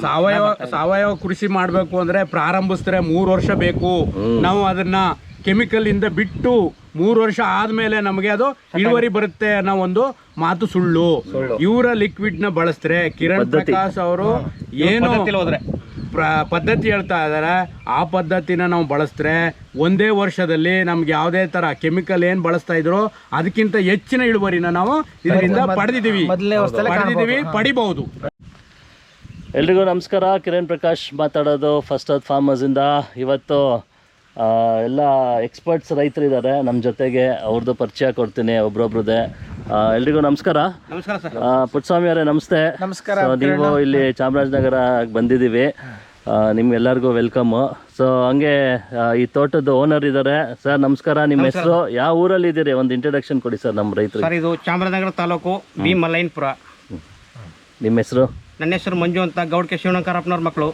ಸಾವಯವ ಕೃಷಿ ಮಾಡಬೇಕು ಅಂದ್ರೆ ಪ್ರಾರಂಭಿಸಿದ್ರೆ 3 ವರ್ಷ ಬೇಕು. ನಾವು ಅದನ್ನ ಕೆಮಿಕಲ್ ಇಂದ ಬಿಟ್ಟು 3 ವರ್ಷ ಆದ್ಮೇಲೆ ನಮಗೆ ಅದು ಇಳುವರಿ ಬರುತ್ತೆ ಅನ್ನೋ ಒಂದು ಮಾತು ಸುಳ್ಳು. ಇವರ ಲಿಕ್ವಿಡ್ ನ ಬಳಸಿದ್ರೆ ಕಿರಣ್ ಪ್ರಕಾಶ್ ಅವರು ಏನು ಪದ್ಧತಿ ಹೇಳ್ತಾ ಇದಾರೆ ಆ ಪದ್ಧತಿನ ನಾವು ಬಳಸಿದ್ರೆ ಒಂದೇ ವರ್ಷದಲ್ಲಿ ನಮ್ಗೆ ಯಾವುದೇ ತರ ಕೆಮಿಕಲ್ ಏನ್ ಬಳಸ್ತಾ ಇದ್ರು ಅದಕ್ಕಿಂತ ಹೆಚ್ಚಿನ ಇಳುವರಿನ ನಾವು ಇದರಿಂದ ಪಡಿಬಹುದು. ಎಲ್ರಿಗೂ ನಮಸ್ಕಾರ. ಕಿರಣ್ ಪ್ರಕಾಶ್ ಮಾತಾಡೋದು ಫಸ್ಟ್ ಅರ್ತ್ ಫಾರ್ಮರ್ಸಿಂದ. ಇವತ್ತು ಎಲ್ಲ ಎಕ್ಸ್ಪರ್ಟ್ಸ್ ರೈತರಿದ್ದಾರೆ ನಮ್ಮ ಜೊತೆಗೆ, ಅವ್ರದ್ದು ಪರಿಚಯ ಕೊಡ್ತೀನಿ ಒಬ್ರೊಬ್ರದ್ದೇ. ಎಲ್ರಿಗೂ ನಮಸ್ಕಾರ. ನಮಸ್ಕಾರ ಸರ್. ಪುಟ್ಟಸ್ವಾಮಿ ಅವರೇ ನಮಸ್ತೆ. ನಮಸ್ಕಾರ. ನೀವು ಇಲ್ಲಿ ಚಾಮರಾಜನಗರ ಬಂದಿದ್ದೀವಿ, ನಿಮ್ಗೆಲ್ಲರಿಗೂ ವೆಲ್ಕಮ್ಮು. ಸೊ ಹಂಗೆ ಈ ತೋಟದ ಓನರ್ ಇದ್ದಾರೆ. ಸರ್ ನಮಸ್ಕಾರ, ನಿಮ್ಮ ಹೆಸರು, ಯಾವ ಊರಲ್ಲಿ ಇದ್ದೀರಿ, ಒಂದು ಇಂಟ್ರೊಡಕ್ಷನ್ ಕೊಡಿ ಸರ್ ನಮ್ಮ ರೈತರು. ಸರ್ ಇದು ಚಾಮರಾಜನಗರ ತಾಲೂಕು ಬಿ ಮಲ್ಲೈನ್ಪುರ. ನಿಮ್ಮ ಹೆಸರು? ನನ್ನ ಹೆಸರು ಮಂಜು ಅಂತ, ಗೌಡ್ಕೆ ಶಿವಣಂಕರಪ್ಪನವ್ರ ಮಕ್ಕಳು.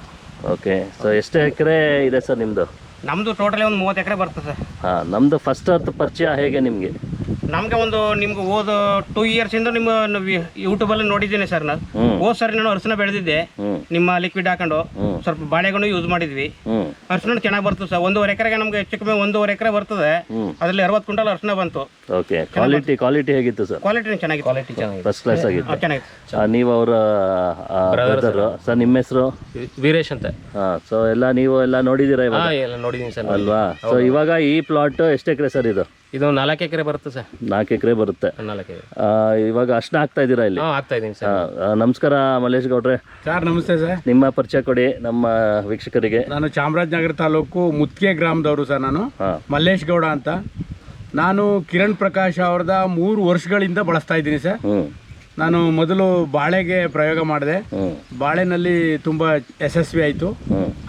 ಓಕೆ. ಸೊ ಎಷ್ಟು ಎಕರೆ ಇದೆ ಸರ್ ನಿಮ್ಮದು? ನಮ್ಮದು ಟೋಟಲಿ ಒಂದು 30 ಎಕರೆ ಬರ್ತದೆ ಸರ್. ಹಾಂ, ನಮ್ಮದು ಫಸ್ಟ್ ಅರ್ತ್ ಪರಿಚಯ ಹೇಗೆ ನಿಮಗೆ? ನಮಗೆ ನಿಮ್ಗೆ ಹೋದ 2 years ಇಂದ ನಿಮ್ಮ ಯೂಟ್ಯೂಬಲ್ಲಿ ನೋಡಿದ್ದೀನಿ ಸರ್. ನಾನು ಹೋದ್ ಸರಿ ನಾನು ಅರಿಶಿನ ಬೆಳೆದಿದ್ದೆ ನಿಮ್ಮ ಲಿಕ್ವಿಡ್ ಹಾಕೊಂಡು, ಸ್ವಲ್ಪ ಬಾಳೆಗೊನೆ ಯೂಸ್ ಮಾಡಿದ್ವಿ. ಅರಿಶಿನ ಚೆನ್ನಾಗಿ ಬರ್ತದೆ ಸರ್. 1.5 ಎಕರೆಗೆ ನಮ್ಗೆ ಹೆಚ್ಚು ಕಮ್ಮಿ 1.5 ಎಕರೆ ಬರ್ತದೆ. ಅದರಲ್ಲಿ 60 ಕ್ವಿಂಟಲ್ ಅರಿಶಿನ ಬಂತು. ಓಕೆ. ಕ್ವಾಲಿಟಿ ಹೇಗಿತ್ತು ಸರ್? ಕ್ವಾಲಿಟಿ ಚೆನ್ನಾಗಿತ್ತು, ಫಸ್ಟ್ ಕ್ಲಾಸ್ ಆಗಿತ್ತು. ಚೆನ್ನಾಗಿತ್ತು. ನೀವು ಅವರ ಬ್ರದರ್ ಸರ್. ನಿಮ್ಮ ಹೆಸರು? ವೀರೇಶ್ ಅಂತ. ಹಾಂ. ಸೊ ಎಲ್ಲ ನೀವು ಎಲ್ಲ ನೋಡಿದ್ದೀರಾ ಇವಾಗ? ಎಲ್ಲ ನೋಡಿದ್ದೀನಿ ಸರ್. ಅಲ್ವಾ? ಸೊ ಇವಾಗ ಈ ಪ್ಲಾಟ್ ಎಷ್ಟು ಎಕರೆ ಸರ್ ಇದು? ಇದು 4 ಎಕರೆ ಬರುತ್ತೆ ಸರ್. 4 ಎಕರೆ ಬರುತ್ತೆ. 4 ಎಕರೆ. ಇವಾಗ ಅರ್ಶಿನ ಹಾಕ್ತಾ ಇದ್ದೀರಾ ಇಲ್ಲಿ? ಆಗ್ತಾ ಇದ್ದೀನಿ ಸರ್. ನಮಸ್ಕಾರ ಮಲ್ಲೇಶ್ ಗೌಡ್ರೆ. ಸರ್ ನಮಸ್ತೆ ಸರ್. ನಿಮ್ಮ ಪರಿಚಯ ಕೊಡಿ ನಮ್ಮ ವೀಕ್ಷಕರಿಗೆ. ನಾನು ಚಾಮರಾಜನಗರ ತಾಲೂಕು ಮುತ್ಕೆ ಗ್ರಾಮದವರು ಸರ್. ನಾನು ಮಲ್ಲೇಶ್ ಗೌಡ ಅಂತ. ನಾನು ಕಿರಣ್ ಪ್ರಕಾಶ್ ಅವ್ರದ 3 ವರ್ಷಗಳಿಂದ ಬಳಸ್ತಾ ಇದ್ದೀನಿ ಸರ್. ನಾನು ಮೊದಲು ಬಾಳೆಗೆ ಪ್ರಯೋಗ ಮಾಡಿದೆ. ಬಾಳೆನಲ್ಲಿ ತುಂಬ ಯಶಸ್ವಿ ಆಯಿತು.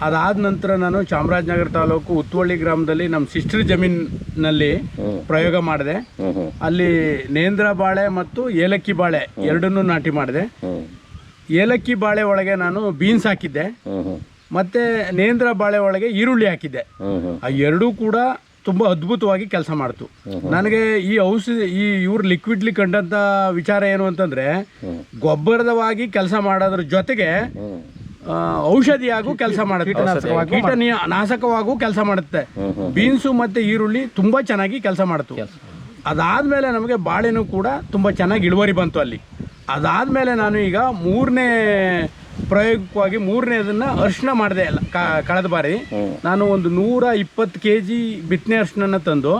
ಅದಾದ ನಂತರ ನಾನು ಚಾಮರಾಜನಗರ ತಾಲೂಕು ಉತ್ತವಳ್ಳಿ ಗ್ರಾಮದಲ್ಲಿ ನಮ್ಮ ಸಿಸ್ಟರ್ ಜಮೀನಲ್ಲಿ ಪ್ರಯೋಗ ಮಾಡಿದೆ. ಅಲ್ಲಿ ನೇಂದ್ರ ಬಾಳೆ ಮತ್ತು ಏಲಕ್ಕಿ ಬಾಳೆ ಎರಡನ್ನೂ ನಾಟಿ ಮಾಡಿದೆ. ಏಲಕ್ಕಿ ಬಾಳೆ ಒಳಗೆ ನಾನು ಬೀನ್ಸ್ ಹಾಕಿದ್ದೆ, ಮತ್ತೆ ನೇಂದ್ರ ಬಾಳೆ ಒಳಗೆ ಈರುಳ್ಳಿ ಹಾಕಿದ್ದೆ. ಆ ಎರಡೂ ಕೂಡ ತುಂಬಾ ಅದ್ಭುತವಾಗಿ ಕೆಲಸ ಮಾಡ್ತು. ನನಗೆ ಈ ಔಷಧಿ ಇವ್ರ ಲಿಕ್ವಿಡ್ಲಿ ಕಂಡಂತ ವಿಚಾರ ಏನು ಅಂತಂದ್ರೆ, ಗೊಬ್ಬರದವಾಗಿ ಕೆಲಸ ಮಾಡೋದ್ರ ಜೊತೆಗೆ ಔಷಧಿಯಾಗೂ ಕೆಲಸ ಮಾಡುತ್ತೆ, ಕೀಟನಾಶಕವಾಗೂ ಕೆಲಸ ಮಾಡುತ್ತೆ. ಬೀನ್ಸು ಮತ್ತೆ ಈರುಳ್ಳಿ ತುಂಬಾ ಚೆನ್ನಾಗಿ ಕೆಲಸ ಮಾಡ್ತು. ಅದಾದ್ಮೇಲೆ ನಮಗೆ ಬಾಳೆನೂ ಕೂಡ ತುಂಬಾ ಚೆನ್ನಾಗಿ ಇಳುವರಿ ಬಂತು ಅಲ್ಲಿ. ಅದಾದ್ಮೇಲೆ ನಾನು ಈಗ 3ನೇ ಪ್ರಯೋಗವಾಗಿ 3ನೇದನ್ನ ಅರಿಶಿನ ಮಾಡಿದೆ. ಕಳೆದ ಬಾರಿ ನಾನು ಒಂದು 120 kg ಬಿತ್ತನೆ ಅರಿಶಿನ ತಂದು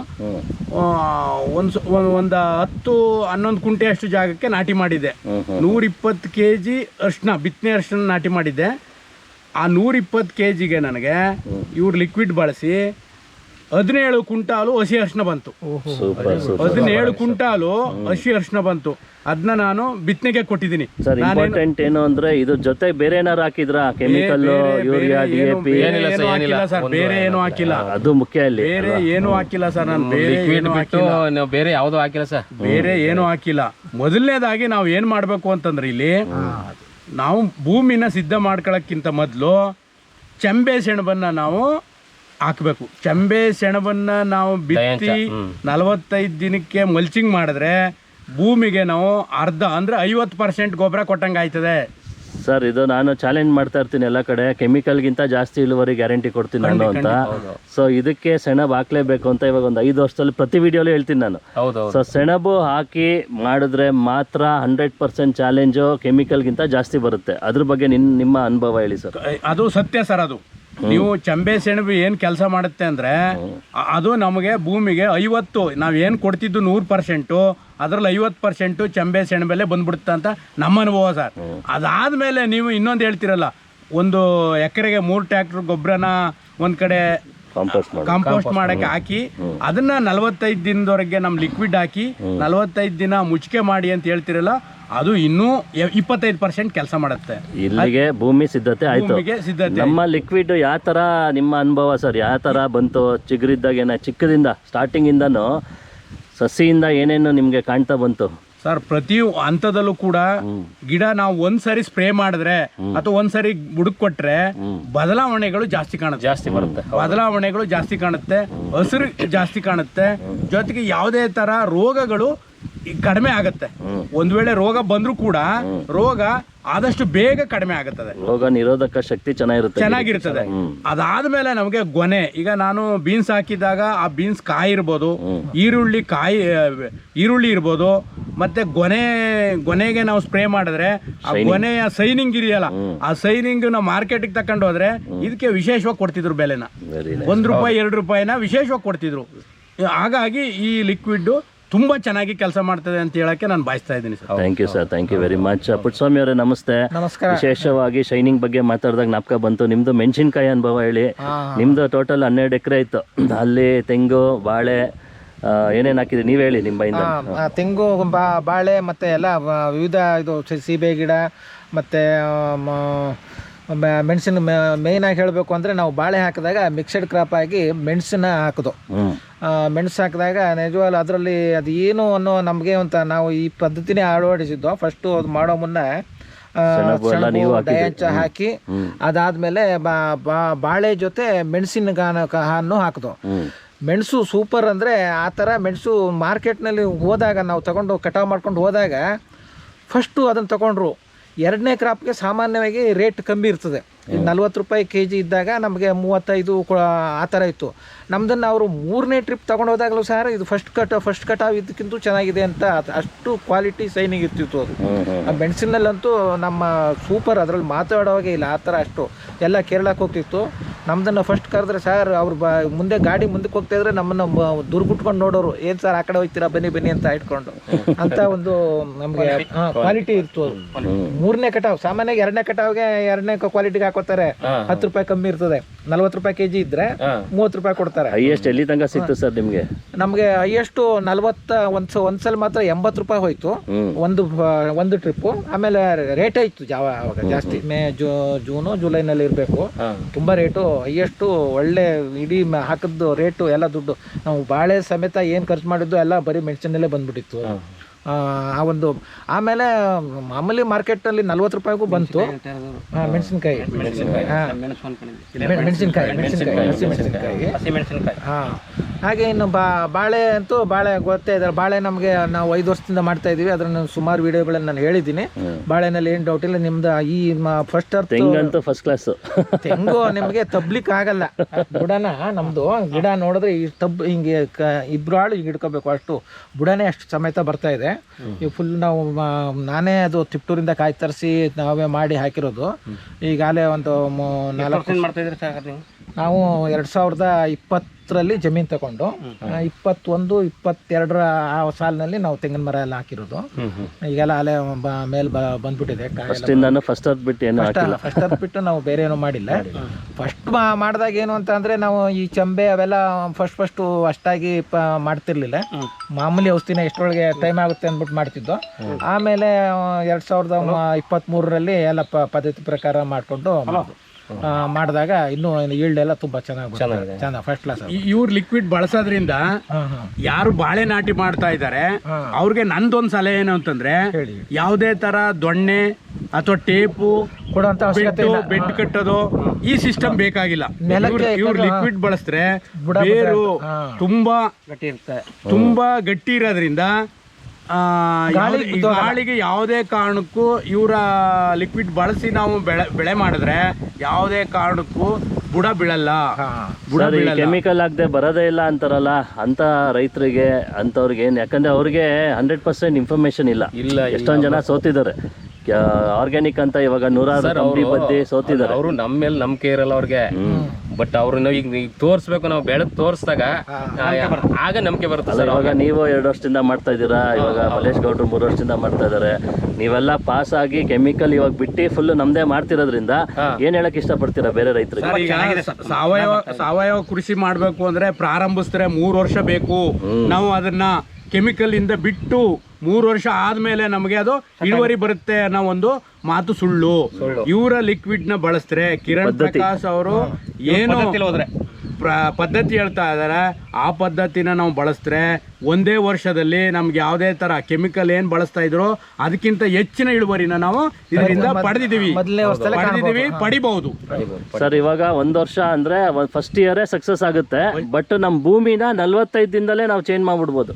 ಒಂದು 10-11 ಕುಂಟೆ ಅಷ್ಟು ಜಾಗಕ್ಕೆ ನಾಟಿ ಮಾಡಿದ್ದೆ. 120 kg ಅರಿಶಿನ ಬಿತ್ತನೆ ಅರಿಶಿನ ನಾಟಿ ಮಾಡಿದ್ದೆ. ಆ 120 kgಗೆ ನನಗೆ ಇವ್ರ ಲಿಕ್ವಿಡ್ ಬಳಸಿ 17 ಕ್ವಿಂಟಾಲು ಹಸಿ ಅರಿಶಿನ ಬಂತು. 17 ಕ್ವಿಂಟಾಲು ಹಸಿ ಅರಿಶಿನ ಬಂತು. ಅದನ್ನ ನಾನು ಬಿತ್ತನೆಗೆ ಕೊಟ್ಟಿದ್ದೀನಿ. ಸರ್ ಇಂಪಾರ್ಟೆಂಟ್ ಏನು ಅಂದ್ರೆ ಇದ್ರ ಜೊತೆ ಬೇರೆ ಏನಾರು ಹಾಕಿದ್ರಾ? Chemical, urea, DAP? ಬೇರೆ ಏನು ಹಾಕಿಲ್ಲ. ಅದು ಮುಖ್ಯ ಇಲ್ಲಿ. ಬೇರೆ ಏನು ಹಾಕಿಲ್ಲ ಸರ್. ನಾನು ಬೇರೆ ಯಾವ್ದು ಹಾಕಿಲ್ಲ ಸರ್. ಬೇರೆ ಏನು ಹಾಕಿಲ್ಲ. ಮೊದಲನೇದಾಗಿ ನಾವು ಏನ್ ಮಾಡ್ಬೇಕು ಅಂತಂದ್ರೆ, ಇಲ್ಲಿ ನಾವು ಭೂಮಿನ ಸಿದ್ಧ ಮಾಡ್ಕೊಳಕ್ಕಿಂತ ಮೊದಲು ಚೆಂಬೆ ಸೆಣಬನ್ನ ನಾವು ಹಾಕಬೇಕು. ಚೆಂಬೆ ಸೆಣಬನ್ನ ನಾವು ಬಿತ್ತಿ 45 ದಿನಕ್ಕೆ ಮಲ್ಚಿಂಗ್ ಮಾಡಿದ್ರೆ ಭೂಮಿಗೆ ನಾವು ಅರ್ಧ ಅಂದ್ರೆ 50% ಗೊಬ್ಬರ ಕೊಟ್ಟಂಗೆ ಆಯ್ತದೆ ಸರ್. ಇದು ನಾನು ಚಾಲೆಂಜ್ ಮಾಡ್ತಾ ಇರ್ತೀನಿ ಎಲ್ಲ ಕಡೆ, ಕೆಮಿಕಲ್ಗಿಂತ ಜಾಸ್ತಿ ಇಳುವರಿ ಗ್ಯಾರಂಟಿ ಕೊಡ್ತೀನಿ ನಾನು ಅಂತ. ಸೊ ಇದಕ್ಕೆ ಸೆಣಬು ಹಾಕ್ಲೇಬೇಕು ಅಂತ ಇವಾಗ ಒಂದು 5 ವರ್ಷದಲ್ಲಿ ಪ್ರತಿ ವಿಡಿಯೋಲಿ ಹೇಳ್ತೀನಿ ನಾನು. ಸೊ ಸೆಣಬು ಹಾಕಿ ಮಾಡಿದ್ರೆ ಮಾತ್ರ 100% ಚಾಲೆಂಜು ಕೆಮಿಕಲ್ಗಿಂತ ಜಾಸ್ತಿ ಬರುತ್ತೆ. ಅದ್ರ ಬಗ್ಗೆ ನಿಮ್ಮ ಅನುಭವ ಹೇಳಿ ಸರ್. ಅದು ಸತ್ಯ ಸರ್. ಅದು ನೀವು ಚೆಂಬೆ ಸೆಣಬು ಏನ್ ಕೆಲಸ ಮಾಡುತ್ತೆ ಅಂದ್ರೆ, ಅದು ನಮಗೆ ಭೂಮಿಗೆ 50 ನಾವೇನು ಕೊಡ್ತಿದ್ದು 100%, ಅದರಲ್ಲಿ 50% ಚೆಂಬೆ ಸೆಣಬೆಲೆ ಬಂದ್ಬಿಡುತ್ತೆ ಅಂತ ನಮ್ಮ ಅನುಭವ ಸರ್. ಅದಾದ್ಮೇಲೆ ನೀವು ಇನ್ನೊಂದು ಹೇಳ್ತಿರಲ್ಲ, 1 ಎಕರೆಗೆ 3 ಟ್ರ್ಯಾಕ್ಟರ್ ಗೊಬ್ಬರನ ಒಂದ್ ಕಡೆ ಕಾಂಪೋಸ್ಟ್ ಮಾಡಕ್ಕೆ ಹಾಕಿ ಅದನ್ನ 45 ದಿನದವರೆಗೆ ನಮ್ಮ ಲಿಕ್ವಿಡ್ ಹಾಕಿ 45 ದಿನ ಮುಚ್ಚಿಗೆ ಮಾಡಿ ಅಂತ ಹೇಳ್ತಿರಲ್ಲ, ಅದು ಇನ್ನೂ 25% ಕೆಲಸ ಮಾಡುತ್ತೆ. ಇಲ್ಲಿಗೆ ಭೂಮಿ ಸಿದ್ಧತೆ ಆಯ್ತು. ನಮ್ಮ ಲಿಕ್ವಿಡ್ ಯಾವ ತರ ನಿಮ್ಮ ಅನುಭವ ಸರ್? ಯಾವ ತರ ಬಂತು? ಚಿಗುರಿದ್ದಾಗ ಚಿಕ್ಕದಿಂದ ಸ್ಟಾರ್ಟಿಂಗ್ ಇಂದನು ಸಸಿಯಿಂದ ಏನೇನು ನಿಮ್ಗೆ ಕಾಣ್ತಾ ಬಂತು ಸರ್? ಪ್ರತಿ ಹಂತದಲ್ಲೂ ಕೂಡ ಗಿಡ ನಾವು ಒಂದ್ಸರಿ ಸ್ಪ್ರೇ ಮಾಡಿದ್ರೆ ಅಥವಾ ಒಂದ್ಸರಿ ಬುಡಕ್ ಕೊಟ್ರೆ ಬದಲಾವಣೆಗಳು ಜಾಸ್ತಿ ಬರುತ್ತೆ. ಬದಲಾವಣೆಗಳು ಜಾಸ್ತಿ ಕಾಣುತ್ತೆ, ಹಸಿರು ಜಾಸ್ತಿ ಕಾಣುತ್ತೆ. ಜೊತೆಗೆ ಯಾವುದೇ ತರ ರೋಗಗಳು ಕಡಿಮೆ ಆಗುತ್ತೆ. ಒಂದ್ ವೇಳೆ ರೋಗ ಬಂದ್ರೂ ಕೂಡ ರೋಗ ಆದಷ್ಟು ಬೇಗ ಕಡಿಮೆ ಆಗುತ್ತದೆ, ರೋಗ ನಿರೋಧಕ ಶಕ್ತಿ ಚೆನ್ನಾಗಿರ್ತದೆ. ಅದಾದ್ಮೇಲೆ ನಮಗೆ ಗೊನೆ, ಈಗ ನಾನು ಬೀನ್ಸ್ ಹಾಕಿದಾಗ ಆ ಬೀನ್ಸ್ ಕಾಯಿ ಇರ್ಬೋದು, ಈರುಳ್ಳಿ ಇರ್ಬೋದು, ಮತ್ತೆ ಗೊನೆಗೆ ನಾವು ಸ್ಪ್ರೇ ಮಾಡಿದ್ರೆ ಆ ಗೊನೆಯ ಸೈನಿಂಗ್ ಇದೆಯಲ್ಲ, ಆ ಸೈನಿಂಗ್ ನಾವು ಮಾರ್ಕೆಟಿಗೆ ತಕೊಂಡು ಹೋದ್ರೆ ಇದಕ್ಕೆ ವಿಶೇಷವಾಗಿ ಕೊಡ್ತಿದ್ರು ಬೆಲೆನ, ₹1 ₹2 ವಿಶೇಷವಾಗಿ ಕೊಡ್ತಿದ್ರು. ಹಾಗಾಗಿ ಈ ಲಿಕ್ವಿಡ್ ತುಂಬಾ ಚೆನ್ನಾಗಿ ಕೆಲಸ ಮಾಡ್ತದೆ ಅಂತ ಹೇಳಕ್ಕೆ ನಾನು ಬಯಸ್ತಾ ಇದ್ದೀನಿ sir. Thank you sir, thank you very much. Puttaswamy ಅವರೇ ನಮಸ್ತೆ. ವಿಶೇಷವಾಗಿ ಶೈನಿಂಗ್ ಬಗ್ಗೆ ಮಾತಾಡಿದಾಗ ಜ್ಞಾಪಕ ಬಂತು ನಿಮ್ದು ಮೆಣಸಿನ್ಕಾಯಿ ಅನುಭವ ಹೇಳಿ. ನಿಮ್ದು ಟೋಟಲ್ 12 ಎಕರೆ ಇತ್ತು, ಅಲ್ಲಿ ತೆಂಗು ಬಾಳೆ ಏನೇನು ಹಾಕಿದ್ರಿ ನೀವು ಹೇಳಿ ನಿಮ್ಮ ಬೈಂದ. ತೆಂಗು ಬಾಳೆ ಮತ್ತೆ ಎಲ್ಲ ವಿವಿಧ ಇದು ಸೀಬೆ ಗಿಡ ಮತ್ತೆ ಮೆಣಸಿನ ಮೇಯ್ನಾಗಿ ಹೇಳಬೇಕು ಅಂದರೆ ನಾವು ಬಾಳೆ ಹಾಕಿದಾಗ ಮಿಕ್ಸಡ್ ಕ್ರಾಪ್ ಆಗಿ ಮೆಣಸನ್ನ ಹಾಕಿದು. ಮೆಣಸು ಹಾಕಿದಾಗ ನಿಜವಾಗ್ಲೂ ಅದರಲ್ಲಿ ಅದು ಏನು ಅನ್ನೋ ನಮಗೆ ಅಂತ ನಾವು ಈ ಪದ್ಧತಿನೇ ಅಳವಡಿಸಿದ್ದು. ಫಸ್ಟು ಅದು ಮಾಡೋ ಮುನ್ನ ಡಯಾಂಚ ಹಾಕಿ ಅದಾದಮೇಲೆ ಬಾಳೆ ಜೊತೆ ಮೆಣಸಿನ ಹಣ್ಣು ಹಾಕಿದು. ಮೆಣಸು ಸೂಪರ್ ಅಂದರೆ ಆ ಥರ ಮೆಣಸು ಮಾರ್ಕೆಟ್ನಲ್ಲಿ ಹೋದಾಗ ನಾವು ತಗೊಂಡು ಕಟಾವು ಮಾಡ್ಕೊಂಡು ಹೋದಾಗ ಫಸ್ಟು ಅದನ್ನು ತಗೊಂಡ್ರು. 2ನೇ ಕ್ರಾಪ್ಗೆ ಸಾಮಾನ್ಯವಾಗಿ ರೇಟ್ ಕಮ್ಮಿ ಇರ್ತದೆ. ಈಗ ₹40 kg ಇದ್ದಾಗ ನಮಗೆ 35 ಆ ಥರ ಇತ್ತು. ನಮ್ದನ್ನು ಅವರು 3ನೇ ಟ್ರಿಪ್ ತೊಗೊಂಡು ಹೋದಾಗಲೂ ಸರ್ ಇದು ಫಸ್ಟ್ ಕಟಾವು ಇದಕ್ಕಿಂತ ಚೆನ್ನಾಗಿದೆ ಅಂತ ಅಷ್ಟು ಕ್ವಾಲಿಟಿ ಸೈನಿಂಗ್ ಇರ್ತಿತ್ತು ಅದು. ಆ ಮೆಣಸಿನಲ್ಲಂತೂ ನಮ್ಮ ಸೂಪರ್, ಅದರಲ್ಲಿ ಮಾತಾಡೋವಾಗೆ ಇಲ್ಲ ಆ ಥರ. ಅಷ್ಟು ಎಲ್ಲ ಕೇರಳಕ್ಕೆ ಹೋಗ್ತಿತ್ತು. ನಮ್ದನ್ನು ಫಸ್ಟ್ ಕರೆದ್ರೆ ಸರ್ ಅವ್ರು ಮುಂದೆ ಗಾಡಿ ಮುಂದಕ್ಕೆ ಹೋಗ್ತಾಯಿದ್ರೆ ನಮ್ಮನ್ನು ದುರ್ಗುಟ್ಕೊಂಡು ನೋಡೋರು, ಏನು ಸರ್ ಆ ಕಡೆ ಹೋಗ್ತೀರಾ ಬನ್ನಿ ಅಂತ ಇಟ್ಕೊಂಡು ಅಂತ ಒಂದು ನಮಗೆ ಕ್ವಾಲಿಟಿ ಇತ್ತು ಅದು. 3ನೇ ಕಟಾವು ಸಾಮಾನ್ಯವಾಗಿ 2ನೇ ಕಟಾವಿಗೆ 2ನೇ ಕ್ವಾಲಿಟಿಗೆ ಹಾಕೋತಾರೆ, ₹10 ಕಮ್ಮಿ ಇರ್ತದೆ. ₹40 kg ಇದ್ರೆ ₹30 ಕೊಡ್ತಾರೆ. ಹೈಯೆಸ್ಟ್ ಎಲ್ಲಿ ತನಕ ಸಿಕ್ತು ಸರ್ ನಿಮಗೆ? ನಮಗೆ ಹೈಯೆಸ್ಟ್ 40 ಒಂದ್ಸಲ ಮಾತ್ರ ₹80 ಹೋಯ್ತು ಒಂದು ಟ್ರಿಪ್ಪು. ಆಮೇಲೆ ರೇಟೇ ಇತ್ತು ಅವಾಗ ಜಾಸ್ತಿ, ಜೂನು ಜುಲೈನಲ್ಲಿ ಇರಬೇಕು. ತುಂಬ ರೇಟು ಹೈಯೆಸ್ಟು, ಒಳ್ಳೆ ಇಡೀ ಹಾಕಿದ್ದು ರೇಟು ಎಲ್ಲ ದುಡ್ಡು ನಾವು ಬಾಳೆ ಸಮೇತ ಏನು ಖರ್ಚು ಮಾಡಿದ್ದು ಎಲ್ಲ ಬರೀ ಮೆಣಸಿನಲ್ಲೇ ಬಂದ್ಬಿಟ್ಟಿತ್ತು ಆ ಒಂದು. ಆಮೇಲೆ ಮಾಮೂಲಿ ಮಾರ್ಕೆಟಲ್ಲಿ ₹40 ಬಂತು ಮೆಣಸಿನ್ಕಾಯಿ. ಹಾಂ, ಹಾಗೆ ಇನ್ನು ಬಾಳೆ ಅಂತೂ ಬಾಳೆ ಗೊತ್ತೇ ಇದೆ. ಬಾಳೆ ನಮಗೆ ನಾವು 5 ವರ್ಷದಿಂದ ಮಾಡ್ತಾ ಇದ್ದೀವಿ. ಅದನ್ನು ಸುಮಾರು ವಿಡಿಯೋಗಳಲ್ಲಿ ನಾನು ಹೇಳಿದ್ದೀನಿ. ಬಾಳೆನಲ್ಲಿ ಏನು ಡೌಟ್ ಇಲ್ಲ. ನಿಮ್ದು ಈ ಫಸ್ಟ್ ಫಸ್ಟ್ ಕ್ಲಾಸ್ ತೆಂಗು ನಿಮಗೆ ತಬ್ಲಿಕ್ಕೆ ಆಗಲ್ಲ. ಬುಡನ ನಮ್ಮದು ಗಿಡ ನೋಡಿದ್ರೆ ಈ ಹಿಂಗೆ 2 ಆಳು ಹಿಂಗೆ ಹಿಡ್ಕೋಬೇಕು, ಅಷ್ಟು ಬುಡನೇ ಅಷ್ಟು ಸಮೇತ ಬರ್ತಾ ಇದೆ. ಈಗ ಫುಲ್ ನಾವು ನಾನೇ ಅದು ತಿಪ್ಟೂರಿಂದ ಕಾಯಿ ತರಿಸಿ ನಾವೇ ಮಾಡಿ ಹಾಕಿರೋದು. ಈಗಾಗಲೇ ಒಂದು 4 ಮಾಡ್ತಾಯಿದ್ರೆ ಸಾಕು ನೀವು. ನಾವು 2020ರಲ್ಲಿ ಜಮೀನು ತಗೊಂಡು 21-22 ಆ ಸಾಲಿನಲ್ಲಿ ನಾವು ತೆಂಗಿನ ಮರ ಎಲ್ಲ ಹಾಕಿರೋದು. ಈಗೆಲ್ಲ ಅಲ್ಲೇ ಮೇಲೆ ಬಂದ್ಬಿಟ್ಟಿದೆ. ಫಸ್ಟ್ ಅರ್ತ್ ಬಿಟ್ಟು ನಾವು ಬೇರೆ ಏನೂ ಮಾಡಿಲ್ಲ. ಫಸ್ಟ್ ಮಾಡಿದಾಗ ಏನು ಅಂತ ಅಂದರೆ ನಾವು ಈ ಚಂಬೆ ಅವೆಲ್ಲ ಫಸ್ಟು ಅಷ್ಟಾಗಿ ಮಾಡ್ತಿರ್ಲಿಲ್ಲ. ಮಾಮೂಲಿ ಔಷಧಿನ ಎಷ್ಟರೊಳಗೆ ಟೈಮ್ ಆಗುತ್ತೆ ಅಂದ್ಬಿಟ್ಟು ಮಾಡ್ತಿದ್ದೋ. ಆಮೇಲೆ 2023ರಲ್ಲಿ ಎಲ್ಲ ಪದ್ಧತಿ ಪ್ರಕಾರ ಮಾಡಿಕೊಂಡು ಮಾಡಿದಾಗ ಇನ್ನೂ ಈಲ್ಡ್ ಎಲ್ಲ ತುಂಬಾ ಚೆನ್ನಾಗಿ ಫಸ್ಟ್ ಕ್ಲಾಸ್. ಇವ್ರು ಲಿಕ್ವಿಡ್ ಬಳಸೋದ್ರಿಂದ ಯಾರು ಬಾಳೆ ನಾಟಿ ಮಾಡ್ತಾ ಇದ್ದಾರೆ ಅವ್ರಿಗೆ ನಂದೊಂದು ಸಲಹೆ ಏನು ಅಂತಂದ್ರೆ, ಯಾವುದೇ ತರ ದೊಣ್ಣೆ ಅಥವಾ ಟೇಪು ಕೊಡುವಂತ ಬೆಡ್ ಕಟ್ಟೋದು ಈ ಸಿಸ್ಟಮ್ ಬೇಕಾಗಿಲ್ಲ. ಇವ್ರು ಲಿಕ್ವಿಡ್ ಬಳಸಿದ್ರೆ ಬೇರು ತುಂಬಾ ಗಟ್ಟಿ ಇರೋದ್ರಿಂದ ಗಾಳಿಗೆ ಯಾವುದೇ ಕಾರಣಕ್ಕೂ ಇವರ ಲಿಕ್ವಿಡ್ ಬಳಸಿ ನಾವು ಬೆಳೆ ಮಾಡಿದ್ರೆ ಯಾವುದೇ ಕಾರಣಕ್ಕೂ ಬುಡ ಬೀಳಲ್ಲ. ಕೆಮಿಕಲ್ ಆಗದೆ ಬರೋದೇ ಇಲ್ಲ ಅಂತಾರಲ್ಲ, ಅಂತ ರೈತರಿಗೆ ಅಂತವ್ರಿಗೆ ಏನು, ಯಾಕಂದ್ರೆ ಅವ್ರಿಗೆ 100% ಇನ್ಫಾರ್ಮೇಶನ್ ಇಲ್ಲ. ಎಷ್ಟೊಂದು ಜನ ಸೋತಿದ್ದಾರೆ. ಆರ್ಗ್ಯಾನಿಕ್ ಅಂತ ಇವಾಗ 100 ಬದ್ದಿ ಸೋತಿದ್ದಾರೆ. ಅವರು ನಮ್ಮ ಮೇಲೆ ನಂಬಿಕೆ ಇರಲ್ಲ ಅವ್ರಿಗೆ. ಬಟ್ ಅವ್ರನ್ನ ಈಗ ತೋರಿಸ್ಬೇಕು, ನಾವು ಬೆಳೆದು ತೋರಿಸಿದಾಗ ಆಗ ನಂಬಿಕೆ ಬರುತ್ತೆ. ಇವಾಗ ನೀವು 2 ವರ್ಷದಿಂದ ಮಾಡ್ತಾ ಇದ್ದೀರಾ, ಇವಾಗ ಮಲ್ಲೇಶ್ ಗೌಡ್ರು 3 ವರ್ಷದಿಂದ ಮಾಡ್ತಾ ಇದ್ದಾರೆ. ನೀವೆಲ್ಲ ಪಾಸ್ ಆಗಿ ಕೆಮಿಕಲ್ ಇವಾಗ ಬಿಟ್ಟು ಫುಲ್ ನಮ್ದೇ ಮಾಡ್ತಿರೋದ್ರಿಂದ ಏನ್ ಹೇಳಕ್ ಇಷ್ಟಪಡ್ತೀರಾ ಬೇರೆ ರೈತರಿಗೆ? ಈಗ ಸಾವಯವ ಕೃಷಿ ಮಾಡ್ಬೇಕು ಅಂದ್ರೆ ಪ್ರಾರಂಭಿಸಿದ್ರೆ 3 ವರ್ಷ ಬೇಕು. ನಾವು ಅದನ್ನ ಕೆಮಿಕಲ್ ಇಂದ ಬಿಟ್ಟು 3 ವರ್ಷ ಆದ್ಮೇಲೆ ನಮಗೆ ಅದು ಇಳುವರಿ ಬರುತ್ತೆ ಅನ್ನೋ ಒಂದು ಮಾತು ಸುಳ್ಳು. ಇವರ ಲಿಕ್ವಿಡ್ ನ ಬಳಸಿದ್ರೆ ಕಿರಣ್ ಪ್ರಕಾಶ್ ಅವರು ಏನು ಪದ್ಧತಿ ಹೇಳ್ತಾ ಇದಾರೆ ಆ ಪದ್ಧತಿನ ನಾವು ಬಳಸಿದ್ರೆ ಒಂದೇ ವರ್ಷದಲ್ಲಿ ನಮ್ಗೆ ಯಾವುದೇ ತರ ಕೆಮಿಕಲ್ ಏನ್ ಬಳಸ್ತಾ ಇದ್ರು ಅದಕ್ಕಿಂತ ಹೆಚ್ಚಿನ ಇಳುವರಿನ ನಾವು ಇದರಿಂದ ಪಡೆದಿದ್ದೀವಿ, ಪಡಿಬಹುದು. ಸರ್ ಇವಾಗ 1 ವರ್ಷ ಅಂದ್ರೆ ಫಸ್ಟ್ ಇಯರೇ ಸಕ್ಸಸ್ ಆಗುತ್ತೆ, ಬಟ್ ನಮ್ ಭೂಮಿನ 45 ದಿನದಲ್ಲೇ ನಾವು ಚೇಂಜ್ ಮಾಡ್ಬಿಡ್ಬೋದು.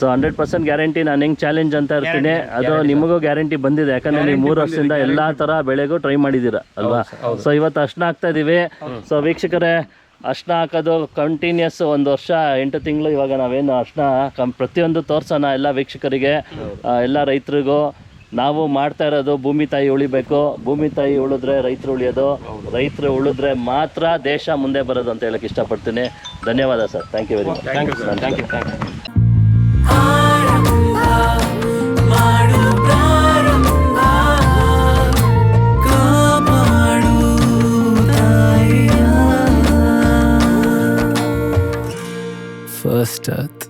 So 100% guarantee. ನಾನು ಹೆಂಗ್ ಚಾಲೆಂಜ್ ಅಂತ ಇರ್ತೀನಿ, ಅದು ನಿಮಗೂ ಗ್ಯಾರಂಟಿ ಬಂದಿದೆ, ಯಾಕಂದ್ರೆ ನೀವು 3 ವರ್ಷದಿಂದ ಎಲ್ಲಾ ತರ ಬೆಳೆಗೂ ಟ್ರೈ ಮಾಡಿದೀರಾ ಅಲ್ವಾ. ಸೊ ಇವತ್ತು ಅರ್ಶನ ಹಾಕ್ತಾ ಇದೀವಿ. ಸೊ ವೀಕ್ಷಕರೇ, ಅರ್ಶನ ಹಾಕೋದು ಕಂಟಿನ್ಯೂಸ್ 1 ವರ್ಷ 8 ತಿಂಗಳು. ಇವಾಗ ನಾವೇನು ಅರ್ಶನ ಪ್ರತಿಯೊಂದು ತೋರ್ಸೋಣ ಎಲ್ಲ ವೀಕ್ಷಕರಿಗೆ, ಎಲ್ಲ ರೈತರಿಗೂ. ನಾವು ಮಾಡ್ತಾ ಇರೋದು ಭೂಮಿ ತಾಯಿ ಉಳಿಬೇಕು, ಭೂಮಿ ತಾಯಿ ಉಳಿದ್ರೆ ರೈತರು ಉಳಿಯೋದು, ರೈತರು ಉಳಿದ್ರೆ ಮಾತ್ರ ದೇಶ ಮುಂದೆ ಬರೋದು ಅಂತ ಹೇಳಕ್ಕೆ ಇಷ್ಟಪಡ್ತೀನಿ. ಧನ್ಯವಾದ sir, thank you very much. Thank you. First Earth.